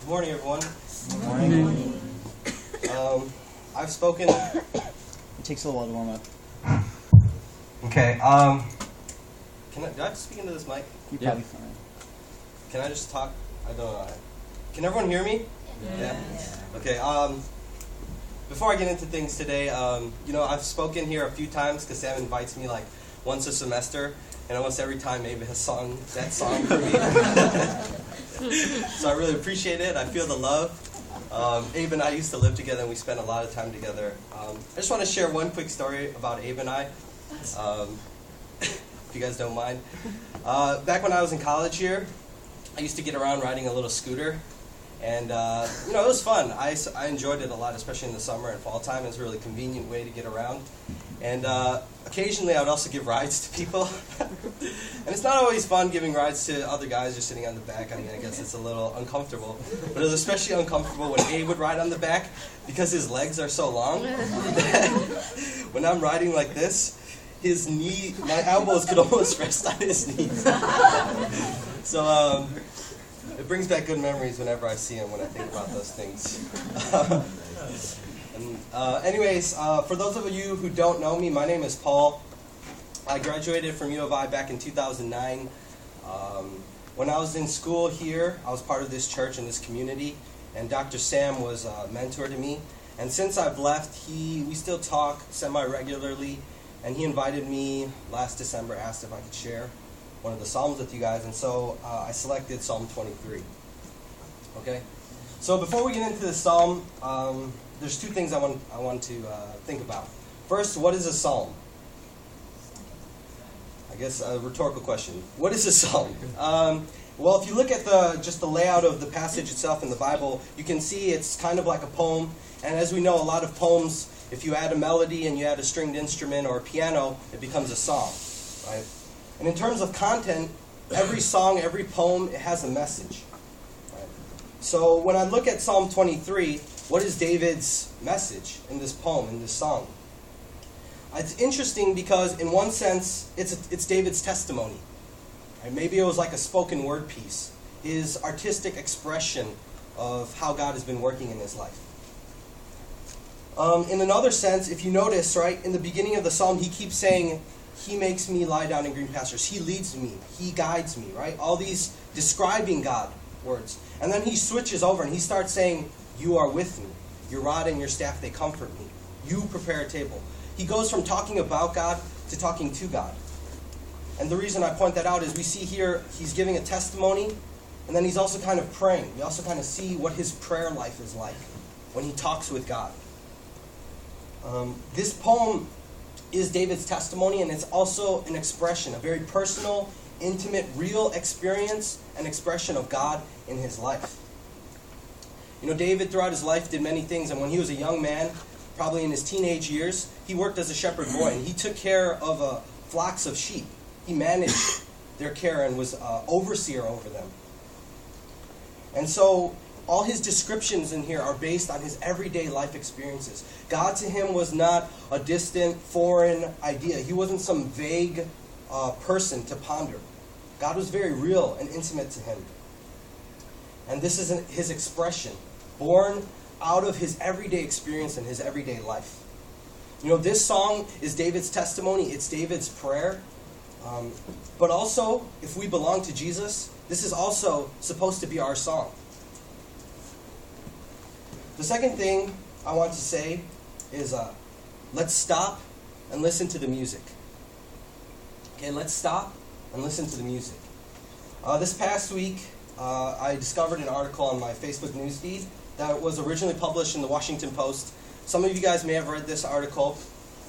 Good morning, everyone. Good morning. I've spoken. It takes a little while to warm up. Okay. Do I have to speak into this mic? You're probably fine. Can I just talk? I don't know. Can everyone hear me? Yeah. Okay. Before I get into things today, I've spoken here a few times because Sam invites me like once a semester, and almost every time Abe has sung that song for me. So I really appreciate it. I feel the love. Abe and I used to live together, and we spent a lot of time together. I just want to share one quick story about Abe and I, if you guys don't mind. Back when I was in college here, I used to get around riding a little scooter, and it was fun. I enjoyed it a lot, especially in the summer and fall time. It's a really convenient way to get around. And occasionally I would also give rides to people. And it's not always fun giving rides to other guys just sitting on the back. I mean, I guess it's a little uncomfortable. But it was especially uncomfortable when Abe would ride on the back because his legs are so long. When I'm riding like this, my elbows could almost rest on his knees. So it brings back good memories whenever I see him when I think about those things. For those of you who don't know me, my name is Paul. I graduated from U of I back in 2009. When I was in school here, I was part of this church and this community, and Dr. Sam was a mentor to me. And since I've left, we still talk semi-regularly, and he invited me last December, asked if I could share one of the Psalms with you guys, and so I selected Psalm 23. Okay? So before we get into the Psalm, there's two things I want to think about. First, what is a psalm? I guess a rhetorical question. What is a psalm? Well, if you look at just the layout of the passage itself in the Bible, you can see it's kind of like a poem. And as we know, a lot of poems, if you add a melody and you add a stringed instrument or a piano, it becomes a song, right? And in terms of content, every song, every poem, it has a message. Right? So when I look at Psalm 23, what is David's message in this poem, in this song? It's interesting because in one sense, it's David's testimony. Right? Maybe it was like a spoken word piece, his artistic expression of how God has been working in his life. In another sense, if you notice, right, in the beginning of the psalm, he keeps saying, He makes me lie down in green pastures. He leads me. He guides me, right? All these describing God words. And then he switches over and he starts saying, You are with me. Your rod and your staff, they comfort me. You prepare a table. He goes from talking about God to talking to God. And the reason I point that out is we see here he's giving a testimony, and then he's also kind of praying. We also kind of see what his prayer life is like when he talks with God. This poem is David's testimony, and it's also an expression, a very personal, intimate, real experience and expression of God in his life. You know, David throughout his life did many things, and when he was a young man, probably in his teenage years, he worked as a shepherd boy, and he took care of flocks of sheep. He managed their care and was overseer over them. And so all his descriptions in here are based on his everyday life experiences. God to him was not a distant, foreign idea. He wasn't some vague person to ponder. God was very real and intimate to him. And this is his expression, born out of his everyday experience and his everyday life. You know, this song is David's testimony. It's David's prayer. But also, if we belong to Jesus, this is also supposed to be our song. The second thing I want to say is let's stop and listen to the music. Okay, let's stop and listen to the music. This past week, I discovered an article on my Facebook newsfeed that was originally published in the Washington Post. Some of you guys may have read this article,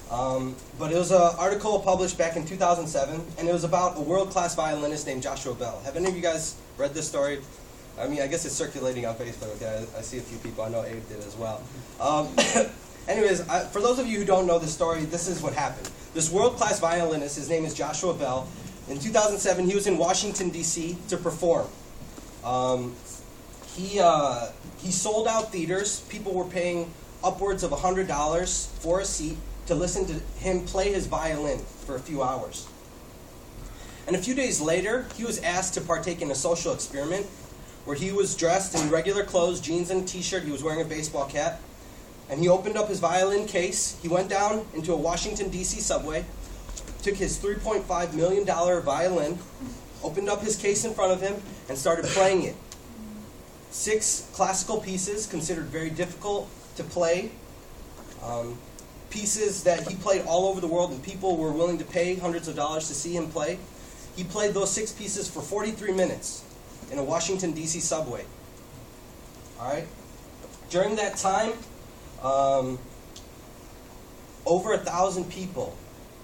but it was an article published back in 2007, and it was about a world-class violinist named Joshua Bell. Have any of you guys read this story? I mean, I guess it's circulating on Facebook. Okay, I see a few people. I know Abe did as well. Anyways, for those of you who don't know this story, this is what happened. This world-class violinist, his name is Joshua Bell. In 2007, he was in Washington, D.C. to perform. He sold out theaters. People were paying upwards of $100 for a seat to listen to him play his violin for a few hours. And a few days later, he was asked to partake in a social experiment where he was dressed in regular clothes, jeans and a t-shirt. He was wearing a baseball cap. And he opened up his violin case. He went down into a Washington, D.C. subway, took his $3.5 million violin, opened up his case in front of him, and started playing it. 6 classical pieces considered very difficult to play. Pieces that he played all over the world, and people were willing to pay hundreds of dollars to see him play. He played those 6 pieces for 43 minutes in a Washington, D.C. subway. All right? During that time, over 1,000 people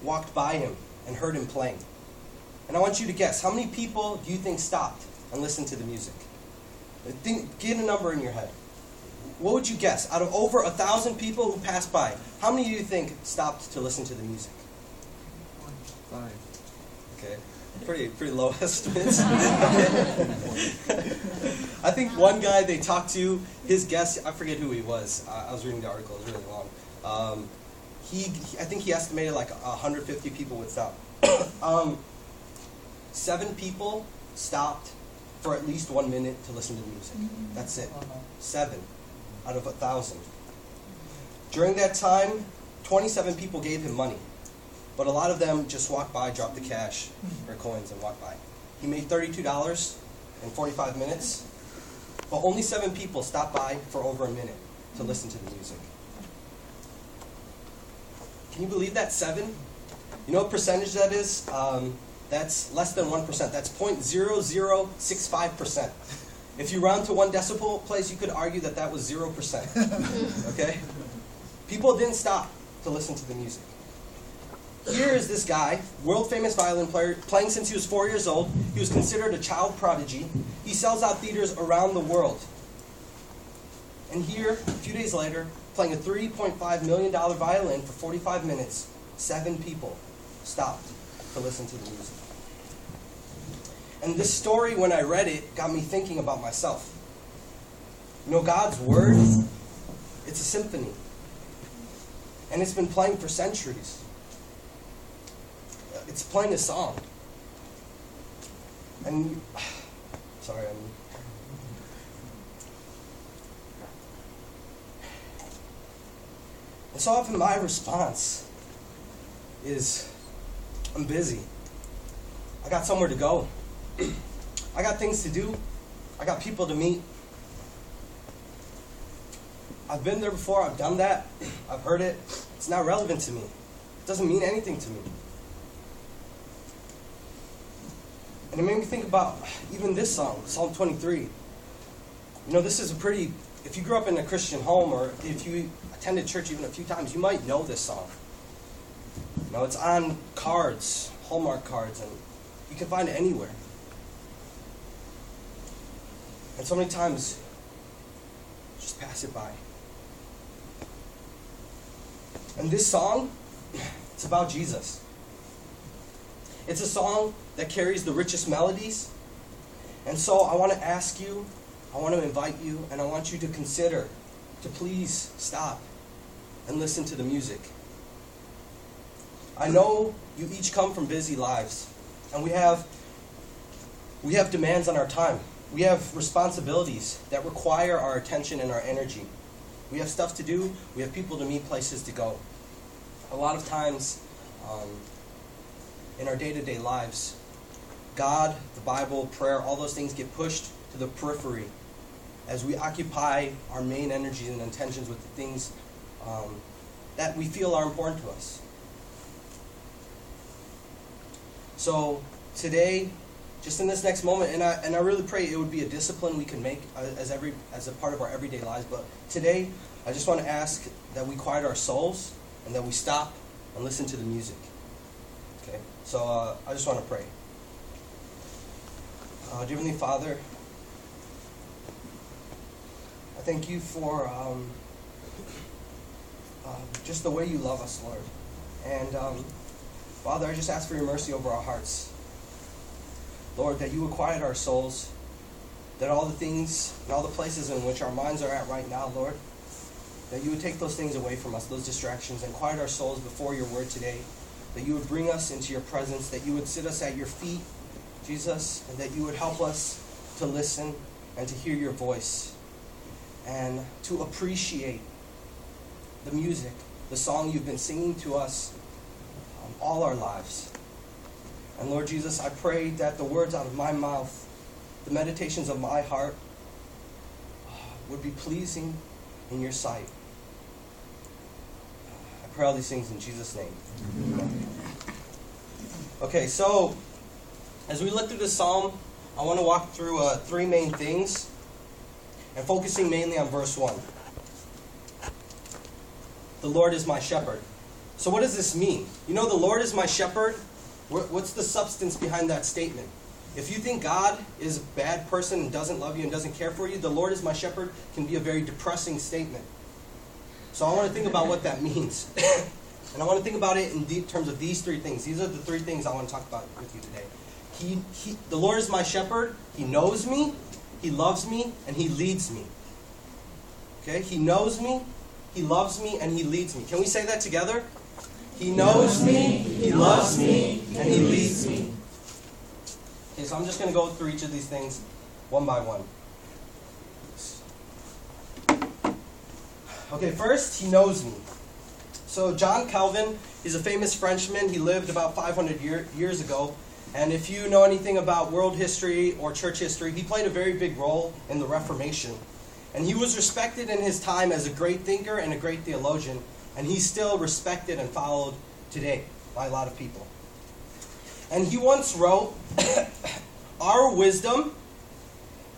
walked by him and heard him playing. And I want you to guess, how many people do you think stopped and listened to the music? Get a number in your head. What would you guess? Out of over 1,000 people who passed by, how many do you think stopped to listen to the music? 5. Okay, pretty low estimates. I think one guy they talked to, his guess, I forget who he was. I was reading the article; it was really long. I think he estimated like 150 people would stop. 7 people stopped for at least 1 minute to listen to the music. That's it. 7 out of 1,000. During that time, 27 people gave him money, but a lot of them just walked by, dropped the cash or coins, and walked by. He made $32 in 45 minutes, but only 7 people stopped by for over a minute to listen to the music. Can you believe that? 7? You know what percentage that is? That's less than 1%. That's 0.0065%. If you round to 1 decimal place, you could argue that that was 0%. Okay? People didn't stop to listen to the music. Here is this guy, world-famous violin player, playing since he was 4 years old. He was considered a child prodigy. He sells out theaters around the world. And here, a few days later, playing a $3.5 million violin for 45 minutes, 7 people stopped to listen to the music. And this story, when I read it, got me thinking about myself. You know, God's Word, it's a symphony. And it's been playing for centuries. It's playing a song. And, sorry, and so often my response is, I'm busy. I got somewhere to go. I got things to do. I got people to meet. I've been there before. I've done that. I've heard it. It's not relevant to me. It doesn't mean anything to me. And it made me think about even this song, Psalm 23. You know, this is a pretty, if you grew up in a Christian home or if you attended church even a few times, you might know this song. You know, it's on cards, Hallmark cards, and you can find it anywhere. And so many times, just pass it by. And this song, it's about Jesus. It's a song that carries the richest melodies. And so I want to ask you, I want to invite you, and I want you to consider to please stop and listen to the music. I know you each come from busy lives, and we have demands on our time. We have responsibilities that require our attention and our energy. We have stuff to do. We have people to meet, places to go. A lot of times in our day-to-day lives, God, the Bible, prayer, all those things get pushed to the periphery as we occupy our main energy and intentions with the things that we feel are important to us. So today, just in this next moment, and I really pray it would be a discipline we can make as a part of our everyday lives. But today, I just want to ask that we quiet our souls and that we stop and listen to the music. Okay. So I just want to pray. Dear Heavenly Father, I thank you for just the way you love us, Lord. And Father, I just ask for your mercy over our hearts. Lord, that you would quiet our souls, that all the things and all the places in which our minds are at right now, Lord, that you would take those things away from us, those distractions, and quiet our souls before your word today, that you would bring us into your presence, that you would sit us at your feet, Jesus, and that you would help us to listen and to hear your voice and to appreciate the music, the song you've been singing to us all our lives. And Lord Jesus, I pray that the words out of my mouth, the meditations of my heart, would be pleasing in your sight. I pray all these things in Jesus' name. Amen. Okay, so as we look through this psalm, I want to walk through three main things, and focusing mainly on verse 1. The Lord is my shepherd. So what does this mean? You know, the Lord is my shepherd. What's the substance behind that statement? If you think God is a bad person and doesn't love you and doesn't care for you, the Lord is my shepherd can be a very depressing statement. So I want to think about what that means. And I want to think about it in terms of these three things. These are the three things I want to talk about with you today. The Lord is my shepherd. He knows me, He loves me, and He leads me. Okay? He knows me, He loves me, and He leads me. Can we say that together? He knows me, He loves me, and He leads me. Okay, so I'm just going to go through each of these things one by one. Okay, first, He knows me. So John Calvin, he's a famous Frenchman. He lived about 500 years ago. And if you know anything about world history or church history, he played a very big role in the Reformation. And he was respected in his time as a great thinker and a great theologian. And he's still respected and followed today by a lot of people. And he once wrote, our wisdom,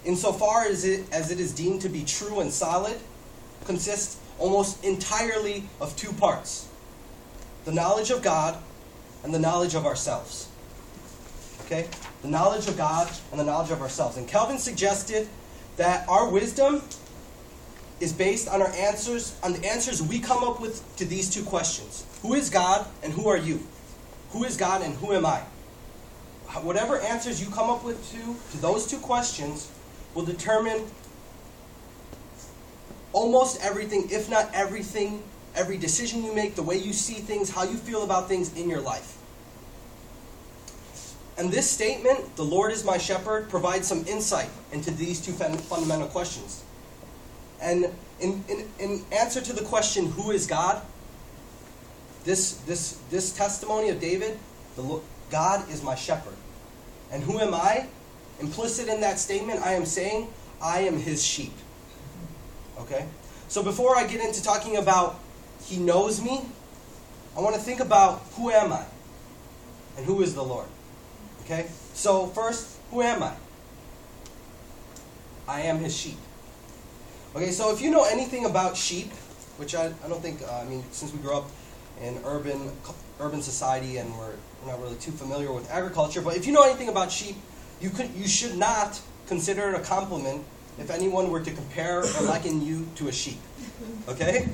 insofar as it is deemed to be true and solid, consists almost entirely of two parts: the knowledge of God and the knowledge of ourselves. Okay? The knowledge of God and the knowledge of ourselves. And Calvin suggested that our wisdom is based on the answers we come up with to these two questions. Who is God and who are you? Who is God and who am I? Whatever answers you come up with to those two questions will determine almost everything, if not everything, every decision you make, the way you see things, how you feel about things in your life. And this statement, the Lord is my shepherd, provides some insight into these two fundamental questions. And in answer to the question, who is God? This testimony of David, God is my shepherd. And who am I? Implicit in that statement, I am saying, I am His sheep. Okay? So before I get into talking about He knows me, I want to think about who am I? And who is the Lord? Okay? So first, who am I? I am His sheep. Okay, so if you know anything about sheep, which I don't think, since we grew up in urban society and we're not really too familiar with agriculture, but if you know anything about sheep, you should not consider it a compliment if anyone were to compare or liken you to a sheep. Okay?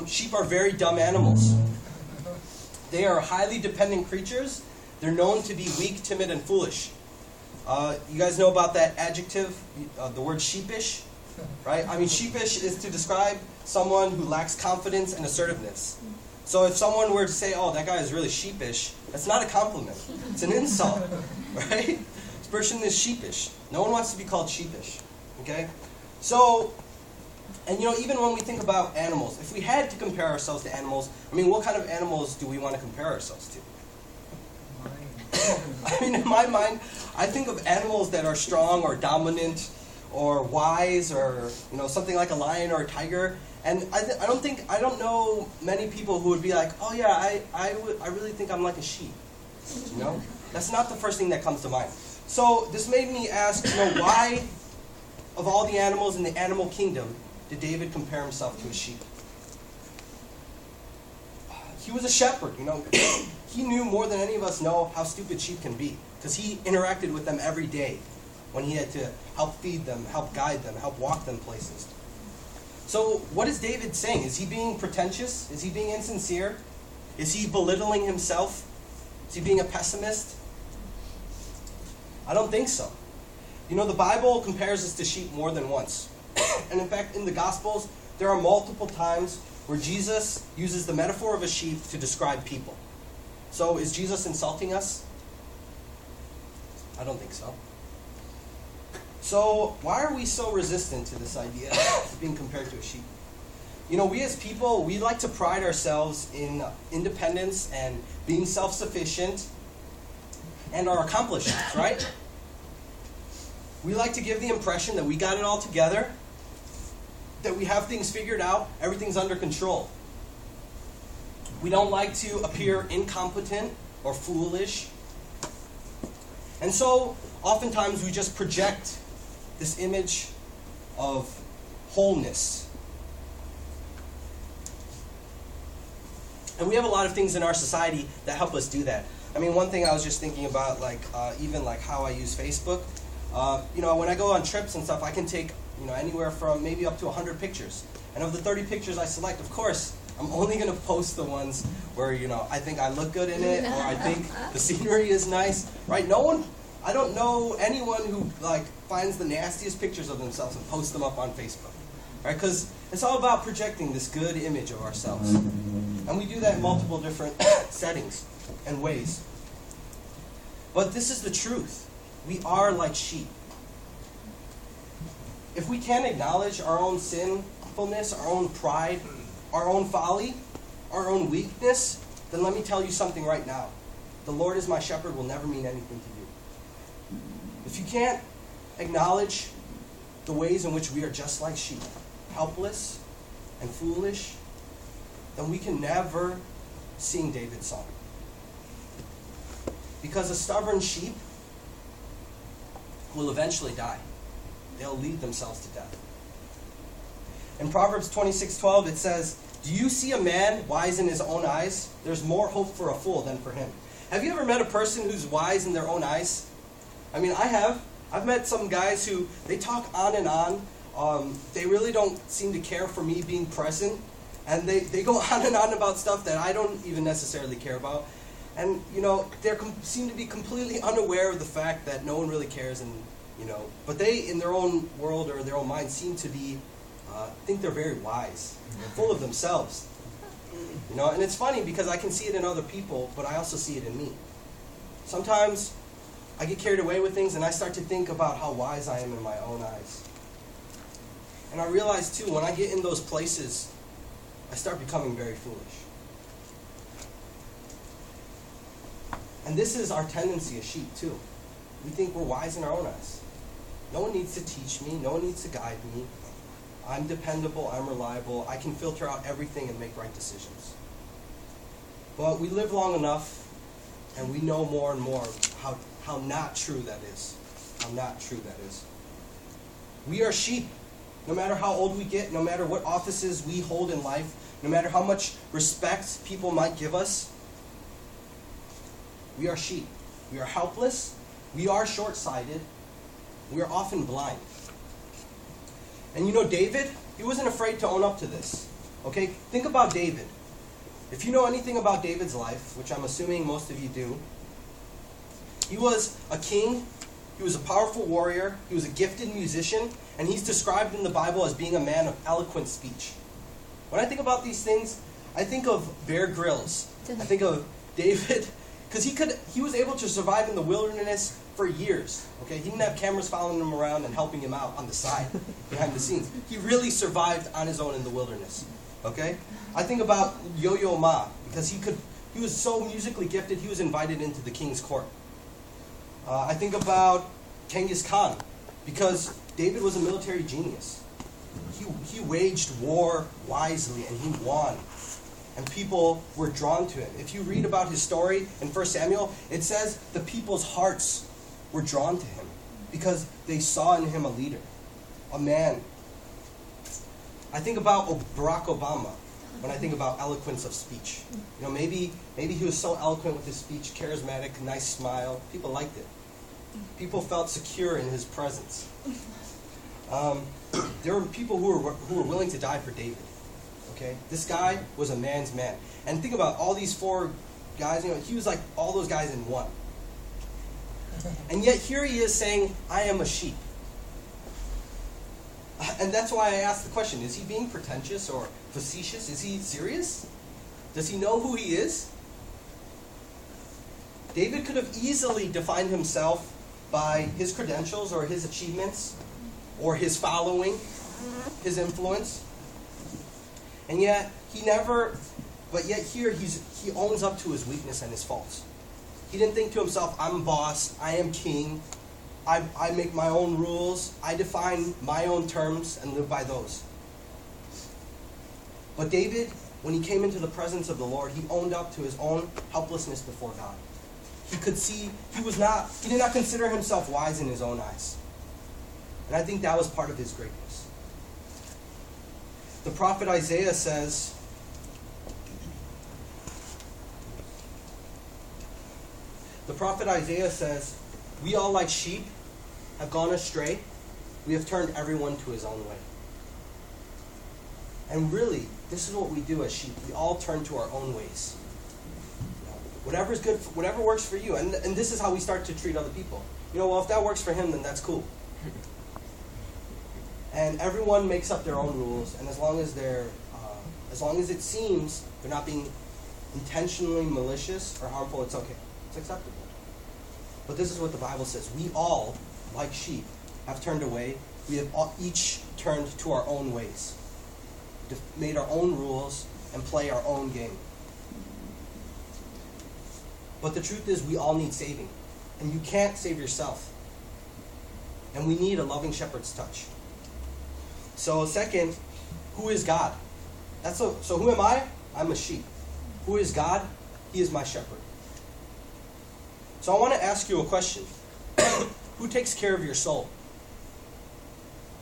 Sheep are very dumb animals. They are highly dependent creatures. They're known to be weak, timid, and foolish. You guys know about that adjective, the word sheepish? Right? Sheepish is to describe someone who lacks confidence and assertiveness. So if someone were to say, oh, that guy is really sheepish, that's not a compliment. It's an insult. Right? This person is sheepish. No one wants to be called sheepish. Okay? So, and even when we think about animals, if we had to compare ourselves to animals, what kind of animals do we want to compare ourselves to? In my mind, I think of animals that are strong or dominant or wise or something like a lion or a tiger. And I don't know many people who would be like, oh yeah, I really think I'm like a sheep. That's not the first thing that comes to mind. So this made me ask, why of all the animals in the animal kingdom did David compare himself to a sheep? He was a shepherd, He knew more than any of us know how stupid sheep can be, because he interacted with them every day when he had to help feed them, help guide them, help walk them places. So what is David saying? Is he being pretentious? Is he being insincere? Is he belittling himself? Is he being a pessimist? I don't think so. The Bible compares us to sheep more than once. And in fact, in the Gospels, there are multiple times where Jesus uses the metaphor of a sheep to describe people. So is Jesus insulting us? I don't think so. So why are we so resistant to this idea of being compared to a sheep? You know, we as people, we like to pride ourselves in independence and being self-sufficient and our accomplishments, right? We like to give the impression that we got it all together, that we have things figured out, everything's under control. We don't like to appear incompetent or foolish. And so, oftentimes we just project this image of wholeness. And we have a lot of things in our society that help us do that. I mean, one thing I was just thinking about, even how I use Facebook. When I go on trips and stuff, I can take, anywhere from maybe up to 100 pictures. And of the 30 pictures I select, of course, I'm only going to post the ones where, I think I look good in it, or I think the scenery is nice, right? I don't know anyone who, finds the nastiest pictures of themselves and posts them up on Facebook, right? Because it's all about projecting this good image of ourselves. And we do that in multiple different settings and ways. But this is the truth. We are like sheep. If we can't acknowledge our own sinfulness, our own pride, our own folly, our own weakness, then let me tell you something right now. The Lord is my shepherd will never mean anything to you. If you can't acknowledge the ways in which we are just like sheep, helpless and foolish, then we can never sing David's song. Because a stubborn sheep will eventually die. They'll lead themselves to death. In Proverbs 26:12 it says, "Do you see a man wise in his own eyes? There's more hope for a fool than for him." Have you ever met a person who's wise in their own eyes? I mean, I have. I've met some guys who, they talk on and on. They really don't seem to care for me being present. And they go on and on about stuff that I don't even necessarily care about. And, they seem to be completely unaware of the fact that no one really cares. And, but they, in their own world or their own mind, seem to be, think they're very wise. They're full of themselves. And it's funny because I can see it in other people, but I also see it in me. Sometimes I get carried away with things and I start to think about how wise I am in my own eyes. And I realize too, when I get in those places, I start becoming very foolish. And this is our tendency as sheep too. We think we're wise in our own eyes. No one needs to teach me. No one needs to guide me. I'm dependable. I'm reliable. I can filter out everything and make right decisions. But we live long enough and we know more and more how not true that is. How not true that is. We are sheep. No matter how old we get, no matter what offices we hold in life, no matter how much respect people might give us, we are sheep. We are helpless. We are short-sighted. We are often blind. And David, he wasn't afraid to own up to this. Okay? Think about David. If you know anything about David's life, which I'm assuming most of you do, he was a king. He was a powerful warrior. He was a gifted musician. And he's described in the Bible as being a man of eloquent speech. When I think about these things, I think of Bear Grylls. I think of David, because he was able to survive in the wilderness for years. Okay, he didn't have cameras following him around and helping him out on the side, behind the scenes. He really survived on his own in the wilderness. Okay, I think about Yo-Yo Ma, because he was so musically gifted. He was invited into the king's court. I think about Genghis Khan, because David was a military genius. He waged war wisely and he won. And people were drawn to him. If you read about his story in 1 Samuel, it says the people's hearts were drawn to him because they saw in him a leader, a man. I think about Barack Obama when I think about eloquence of speech. Maybe he was so eloquent with his speech, charismatic, nice smile. People liked it. People felt secure in his presence. There were people who were willing to die for David. Okay, this guy was a man's man. And think about all these four guys. He was like all those guys in one. And yet here he is saying, "I am a sheep." And that's why I asked the question: is he being pretentious or facetious? Is he serious? Does he know who he is? David could have easily defined himself by his credentials or his achievements or his following, his influence. And yet, yet here he owns up to his weakness and his faults. He didn't think to himself, I'm boss, I am king, I make my own rules, I define my own terms and live by those. But David, when he came into the presence of the Lord, he owned up to his own helplessness before God. He could see, he did not consider himself wise in his own eyes. And I think that was part of his greatness. The prophet Isaiah says, we all like sheep have gone astray. We have turned everyone to his own way. And really, this is what we do as sheep. We all turn to our own ways. Whatever's good, whatever works for you. And this is how we start to treat other people. Well, if that works for him, then that's cool. And everyone makes up their own rules, and as long as it seems they're not being intentionally malicious or harmful, it's okay. It's acceptable. But this is what the Bible says. We all, like sheep, have turned away. We have each turned to our own ways, made our own rules, and play our own game. But the truth is, we all need saving. And you can't save yourself. And we need a loving shepherd's touch. So second, who is God? So who am I? I'm a sheep. Who is God? He is my shepherd. So I want to ask you a question. Who takes care of your soul?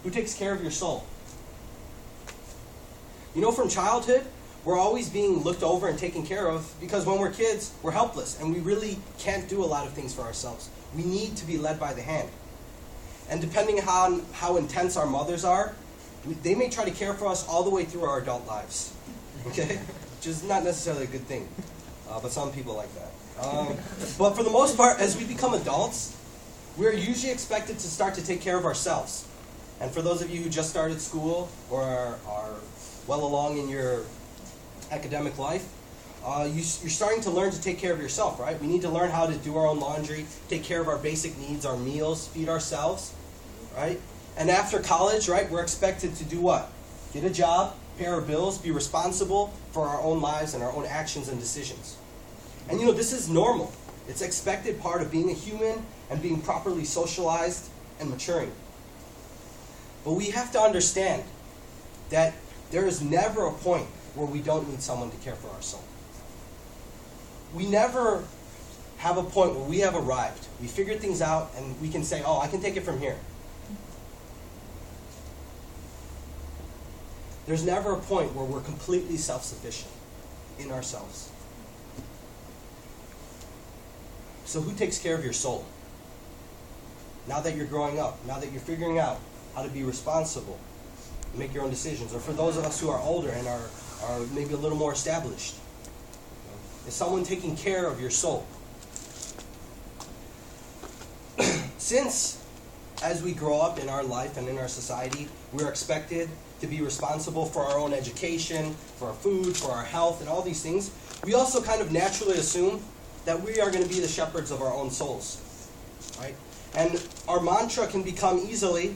Who takes care of your soul? From childhood, we're always being looked over and taken care of because when we're kids, we're helpless and we really can't do a lot of things for ourselves. We need to be led by the hand. And depending on how intense our mothers are, they may try to care for us all the way through our adult lives. Okay? Which is not necessarily a good thing. But some people like that. But for the most part, as we become adults, we're usually expected to start to take care of ourselves. And for those of you who just started school or are well along in your academic life, you're starting to learn to take care of yourself, right? We need to learn how to do our own laundry, take care of our basic needs, our meals, feed ourselves, right? And after college, right, we're expected to do what? Get a job, pay our bills, be responsible for our own lives and our own actions and decisions. And this is normal. It's expected part of being a human and being properly socialized and maturing. But we have to understand that there is never a point where we don't need someone to care for our soul. We never have a point where we have arrived. We figured things out and we can say, I can take it from here. There's never a point where we're completely self-sufficient in ourselves. So who takes care of your soul? Now that you're growing up, now that you're figuring out how to be responsible, make your own decisions, or for those of us who are older and are maybe a little more established, is someone taking care of your soul? Since, as we grow up in our life and in our society, we're expected to be responsible for our own education, for our food, for our health, and all these things, we also kind of naturally assume that we are going to be the shepherds of our own souls, right? And our mantra can become easily,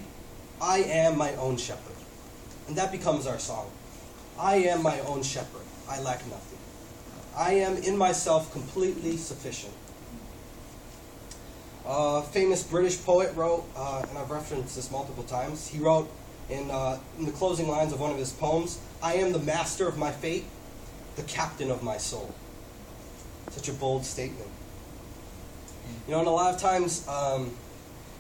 I am my own shepherd. And that becomes our song. I am my own shepherd. I lack nothing. I am in myself completely sufficient. A famous British poet wrote, and I've referenced this multiple times, he wrote in the closing lines of one of his poems, I am the master of my fate, the captain of my soul. Such a bold statement. And a lot of times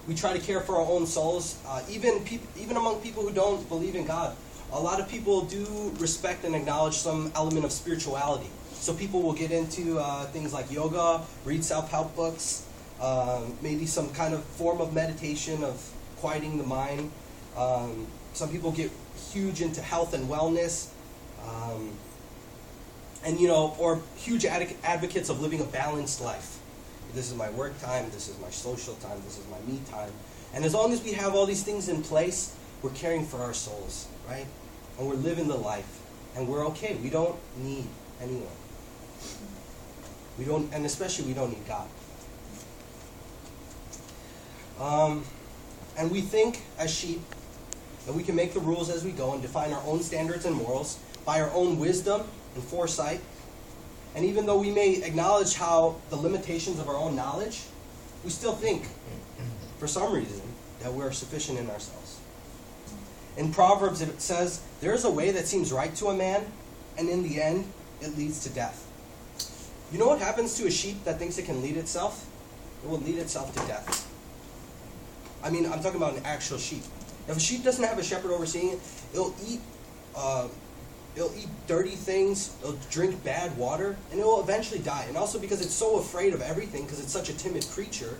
we try to care for our own souls, even among people who don't believe in God. A lot of people do respect and acknowledge some element of spirituality. So people will get into things like yoga, read self-help books, maybe some kind of form of meditation, of quieting the mind. Some people get huge into health and wellness, or huge advocates of living a balanced life. This is my work time, this is my social time, this is my me time. And as long as we have all these things in place, we're caring for our souls, right? And we're living the life. And we're okay. We don't need anyone. And especially we don't need God. And we think as sheep that we can make the rules as we go and define our own standards and morals by our own wisdom and foresight. And even though we may acknowledge how the limitations of our own knowledge, we still think, for some reason, that we're sufficient in ourselves. In Proverbs it says, there is a way that seems right to a man, and in the end, it leads to death. You know what happens to a sheep that thinks it can lead itself? It will lead itself to death. I mean, I'm talking about an actual sheep. If a sheep doesn't have a shepherd overseeing it, it'll eat dirty things, it'll drink bad water, and it will eventually die. And also because it's so afraid of everything, because it's such a timid creature,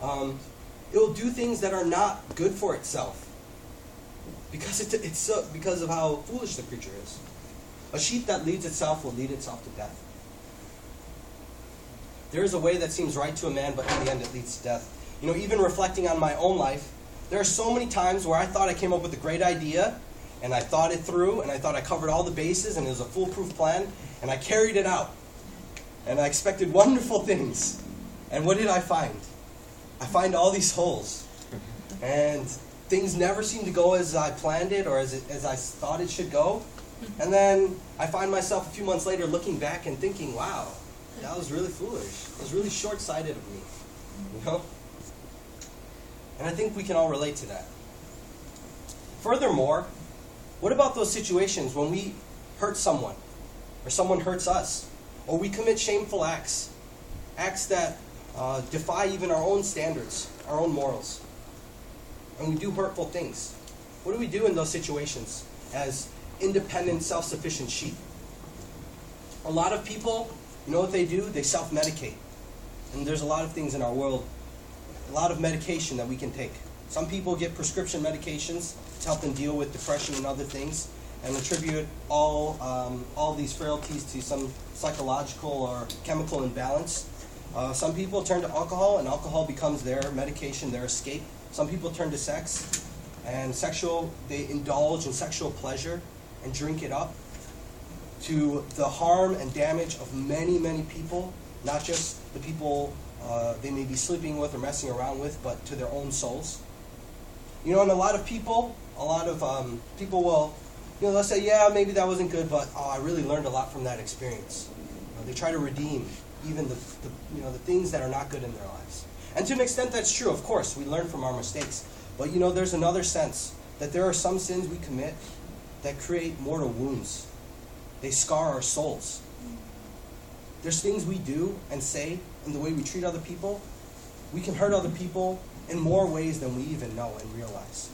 it will do things that are not good for itself. Because of how foolish the creature is. A sheep that leads itself will lead itself to death. There is a way that seems right to a man, but in the end it leads to death. You know, even reflecting on my own life, there are so many times where I thought I came up with a great idea, and I thought it through, and I thought I covered all the bases, and it was a foolproof plan, and I carried it out. And I expected wonderful things. And what did I find? I find all these holes. And things never seem to go as I planned it or as I thought it should go. And then I find myself a few months later looking back and thinking, wow, that was really foolish. It was really short-sighted of me. You know? And I think we can all relate to that. Furthermore, what about those situations when we hurt someone, or someone hurts us, or we commit shameful acts, acts that defy even our own standards, our own morals, and we do hurtful things? What do we do in those situations as independent, self-sufficient sheep? A lot of people, you know what they do? They self-medicate. And there's a lot of things in our world, a lot of medication that we can take. Some people get prescription medications to help them deal with depression and other things, and attribute all these frailties to some psychological or chemical imbalance. Some people turn to alcohol, and alcohol becomes their medication, their escape. Some people turn to sex, and they indulge in sexual pleasure and drink it up to the harm and damage of many, many people, not just the people they may be sleeping with or messing around with, but to their own souls. You know, and a lot of people will, you know, they'll say, yeah, maybe that wasn't good, but I really learned a lot from that experience. They try to redeem even the things that are not good in their lives. And to an extent that's true, of course, we learn from our mistakes. But you know, there's another sense that there are some sins we commit that create mortal wounds. They scar our souls. There's things we do and say and the way we treat other people. We can hurt other people in more ways than we even know and realize.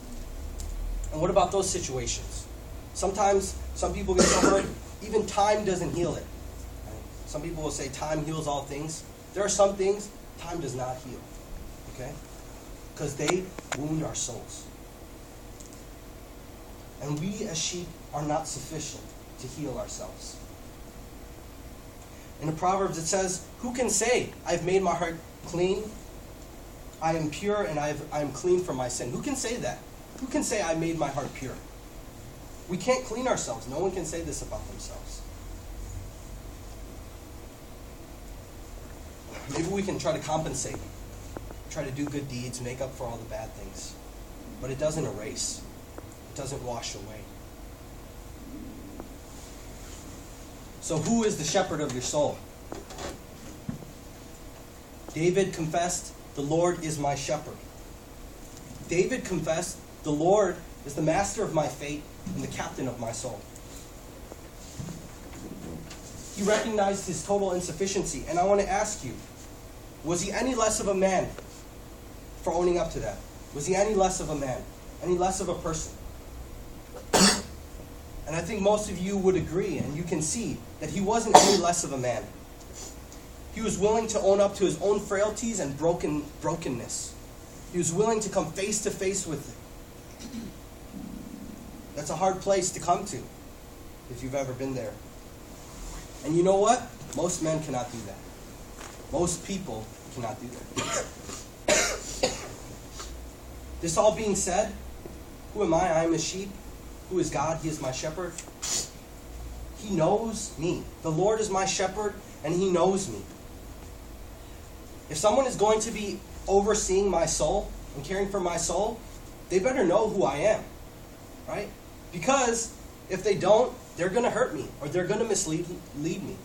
And what about those situations? Sometimes some people get so hurt, even time doesn't heal it. Some people will say time heals all things. There are some things time does not heal. Okay? Because they wound our souls. And we as sheep are not sufficient to heal ourselves. In the Proverbs it says, who can say, I've made my heart clean, I am pure, and I am clean from my sin? Who can say that? Who can say I made my heart pure? We can't clean ourselves. No one can say this about themselves. Maybe we can try to compensate, try to do good deeds, make up for all the bad things. But it doesn't erase. It doesn't wash away. So who is the shepherd of your soul? David confessed, the Lord is my shepherd. David confessed, the Lord is the master of my fate and the captain of my soul. He recognized his total insufficiency. And I want to ask you, was he any less of a man for owning up to that? Was he any less of a man? Any less of a person? And I think most of you would agree, and you can see that he wasn't any less of a man. He was willing to own up to his own frailties and brokenness. He was willing to come face to face with it. That's a hard place to come to, if you've ever been there. And you know what? Most men cannot do that. Most people cannot do that. This all being said, who am I? I am a sheep. Who is God? He is my shepherd. He knows me. The Lord is my shepherd, and He knows me. If someone is going to be overseeing my soul, and caring for my soul, they better know who I am, right? Because if they don't, they're going to hurt me or they're going to mislead me.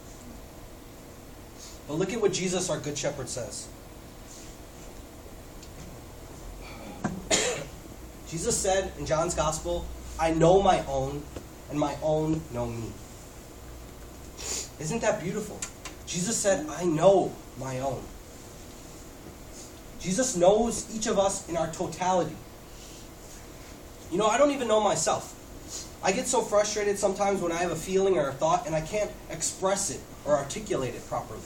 But look at what Jesus, our Good Shepherd, says. Jesus said in John's Gospel, I know my own, and my own know me. Isn't that beautiful? Jesus said, I know my own. Jesus knows each of us in our totality. You know, I don't even know myself. I get so frustrated sometimes when I have a feeling or a thought and I can't express it or articulate it properly.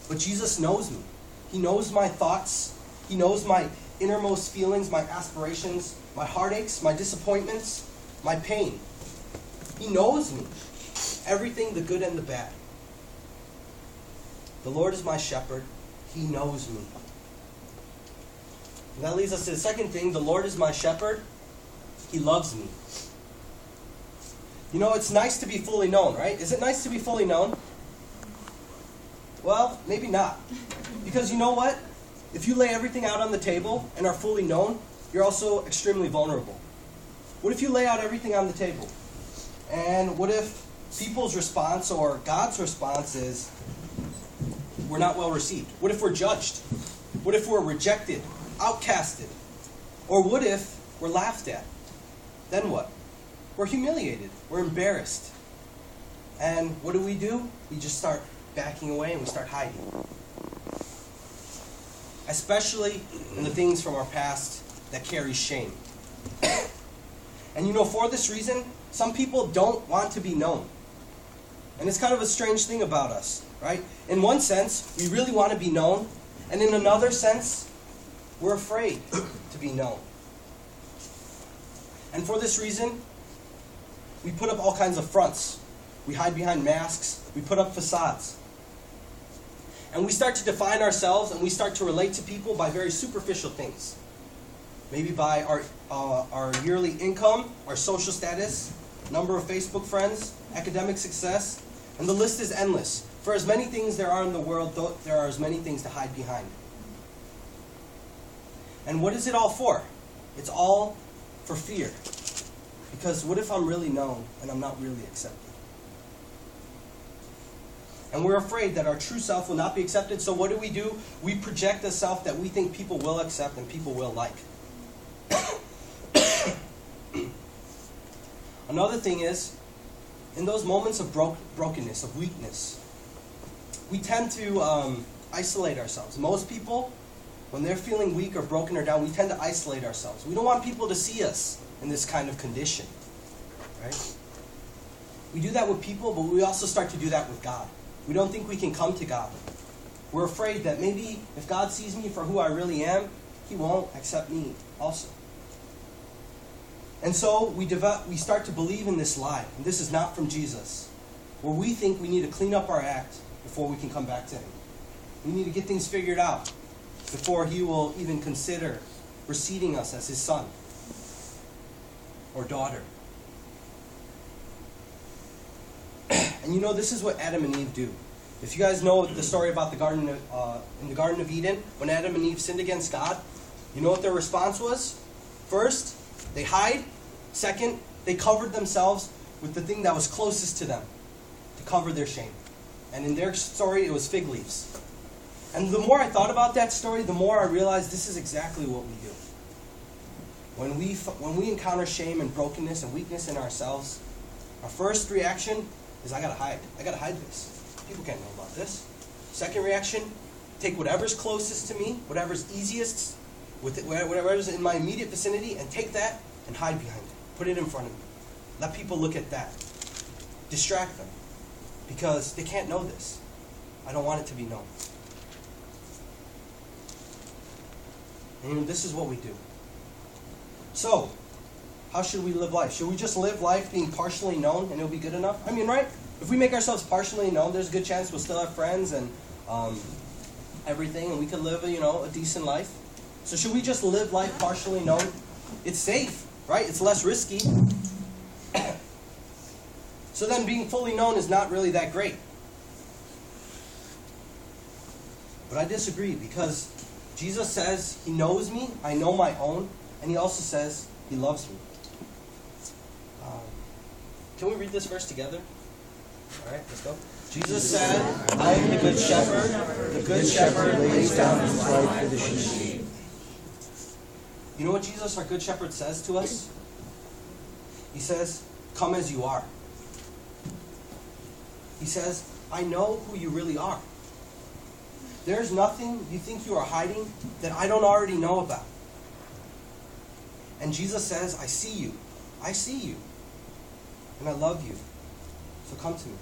But Jesus knows me. He knows my thoughts. He knows my innermost feelings, my aspirations, my heartaches, my disappointments, my pain. He knows me. Everything, the good and the bad. The Lord is my shepherd. He knows me. And that leads us to the second thing. The Lord is my shepherd. He loves me. You know, it's nice to be fully known, right? Is it nice to be fully known? Well, maybe not. Because you know what? If you lay everything out on the table and are fully known, you're also extremely vulnerable. What if you lay out everything on the table? And what if people's response or God's response is, we're not well received? What if we're judged? What if we're rejected, outcasted? Or what if we're laughed at? Then what? We're humiliated. We're embarrassed. And what do? We just start backing away and we start hiding. Especially in the things from our past that carry shame. And you know, for this reason, some people don't want to be known. And it's kind of a strange thing about us, right? In one sense, we really want to be known. And in another sense, we're afraid to be known. And for this reason, we put up all kinds of fronts. We hide behind masks. We put up facades. And we start to define ourselves and we start to relate to people by very superficial things. Maybe by our yearly income, our social status, number of Facebook friends, academic success, and the list is endless. For as many things there are in the world, there are as many things to hide behind. And what is it all for? It's all for fear. Because what if I'm really known and I'm not really accepted? And we're afraid that our true self will not be accepted, so what do? We project a self that we think people will accept and people will like. Another thing is, in those moments of brokenness, of weakness, we tend to isolate ourselves. Most people, when they're feeling weak or broken or down, we tend to isolate ourselves. We don't want people to see us in this kind of condition. Right? We do that with people, but we also start to do that with God. We don't think we can come to God. We're afraid that maybe if God sees me for who I really am, He won't accept me also. And so we start to believe in this lie, and this is not from Jesus, where we think we need to clean up our act before we can come back to Him. We need to get things figured out before He will even consider receiving us as His son or daughter. And you know, this is what Adam and Eve do. If you guys know the story about in the Garden of Eden, when Adam and Eve sinned against God, you know what their response was? First, they hide. Second, they covered themselves with the thing that was closest to them to cover their shame. And in their story, it was fig leaves. And the more I thought about that story, the more I realized this is exactly what we do. When we encounter shame and brokenness and weakness in ourselves, our first reaction is, I gotta hide. I gotta hide this. People can't know about this. Second reaction, take whatever's closest to me, whatever's easiest, whatever's in my immediate vicinity, and take that and hide behind it. Put it in front of me. Let people look at that. Distract them. Because they can't know this. I don't want it to be known. And this is what we do. So, how should we live life? Should we just live life being partially known and it'll be good enough? I mean, right? If we make ourselves partially known, there's a good chance we'll still have friends and everything, and we could live a decent life. So should we just live life partially known? It's safe, right? It's less risky. So then being fully known is not really that great. But I disagree, because Jesus says he knows me, I know my own, and he also says he loves me. Can we read this verse together? All right, let's go. Jesus said, I am the good shepherd. The good shepherd lays down his life for the sheep. You know what Jesus, our good shepherd, says to us? He says, come as you are. He says, I know who you really are. There's nothing you think you are hiding that I don't already know about. And Jesus says, I see you. I see you. And I love you. So come to me.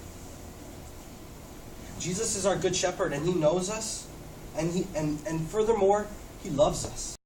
Jesus is our good shepherd, and he knows us, and furthermore, he loves us.